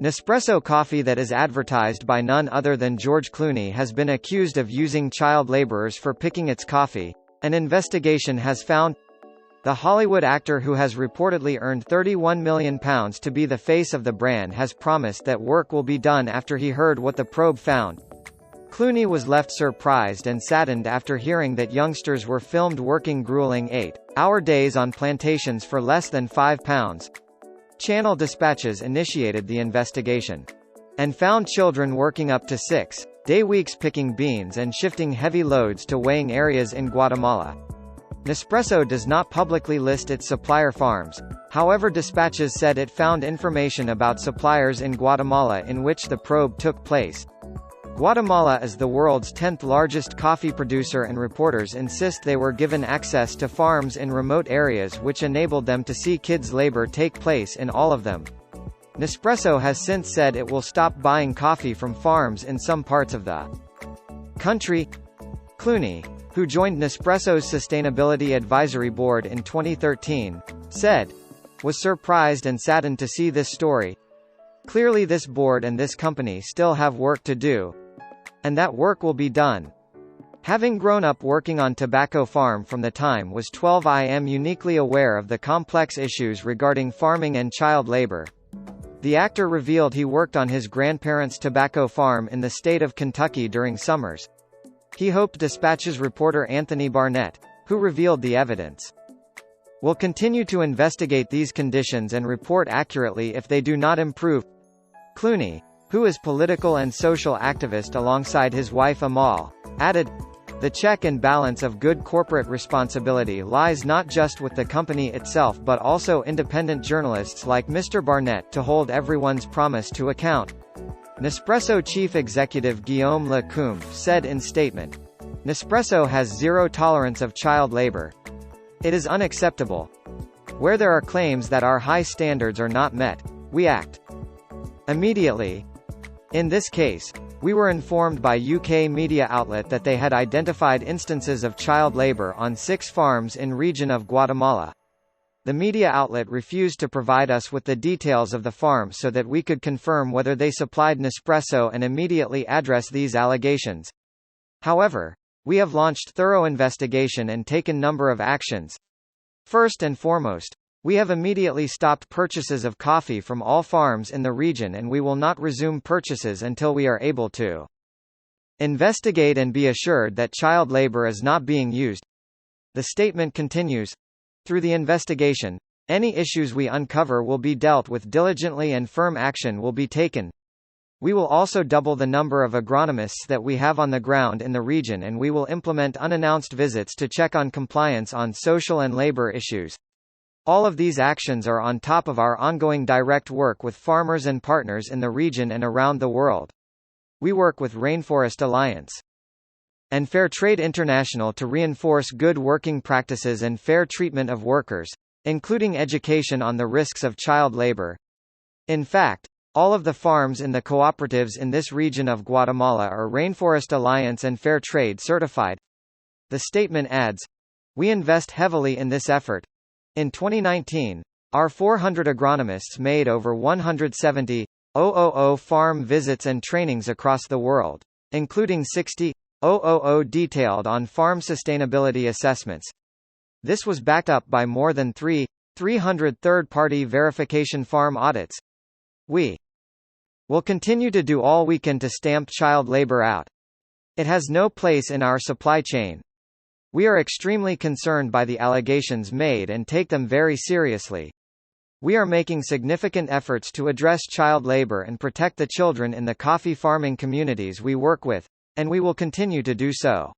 Nespresso coffee that is advertised by none other than George Clooney has been accused of using child laborers for picking its coffee. An investigation has found the Hollywood actor, who has reportedly earned £31 million to be the face of the brand, has promised that work will be done after he heard what the probe found. Clooney was left surprised and saddened after hearing that youngsters were filmed working grueling 8-hour days on plantations for less than £5. Channel dispatches initiated the investigation and found children working up to 6-day weeks picking beans and shifting heavy loads to weighing areas in Guatemala. Nespresso does not publicly list its supplier farms. However, dispatches said it found information about suppliers in Guatemala in which the probe took place. Guatemala is the world's 10th largest coffee producer, and reporters insist they were given access to farms in remote areas which enabled them to see kids' labor take place in all of them. Nespresso has since said it will stop buying coffee from farms in some parts of the country. Clooney, who joined Nespresso's Sustainability Advisory Board in 2013, said, "Was surprised and saddened to see this story. Clearly this board and this company still have work to do. And that work will be done." Having grown up working on tobacco farm from the time was 12, I am uniquely aware of the complex issues regarding farming and child labor. The actor revealed he worked on his grandparents' tobacco farm in the state of Kentucky during summers. He hoped Dispatch's reporter Anthony Barnett, who revealed the evidence, will continue to investigate these conditions and report accurately if they do not improve. Clooney, who is political and social activist alongside his wife Amal, added, "The check and balance of good corporate responsibility lies not just with the company itself but also independent journalists like Mr. Barnett to hold everyone's promise to account." Nespresso chief executive Guillaume Lecombe said in statement, "Nespresso has zero tolerance of child labor. It is unacceptable. Where there are claims that our high standards are not met, we act immediately. In this case, we were informed by UK media outlet that they had identified instances of child labor on 6 farms in region of Guatemala. The media outlet refused to provide us with the details of the farm so that we could confirm whether they supplied Nespresso and immediately address these allegations. However, we have launched thorough investigation and taken number of actions. First and foremost, we have immediately stopped purchases of coffee from all farms in the region, and we will not resume purchases until we are able to investigate and be assured that child labor is not being used." The statement continues, "Through the investigation, any issues we uncover will be dealt with diligently and firm action will be taken. We will also double the number of agronomists that we have on the ground in the region, and we will implement unannounced visits to check on compliance on social and labor issues. All of these actions are on top of our ongoing direct work with farmers and partners in the region and around the world. We work with Rainforest Alliance and Fair Trade International to reinforce good working practices and fair treatment of workers, including education on the risks of child labor. In fact, all of the farms in the cooperatives in this region of Guatemala are Rainforest Alliance and Fair Trade certified." The statement adds, "We invest heavily in this effort. In 2019, our 400 agronomists made over 170,000 farm visits and trainings across the world, including 60,000 detailed on farm sustainability assessments. This was backed up by more than 300 third-party verification farm audits. We will continue to do all we can to stamp child labor out. It has no place in our supply chain. We are extremely concerned by the allegations made and take them very seriously. We are making significant efforts to address child labor and protect the children in the coffee farming communities we work with, and we will continue to do so."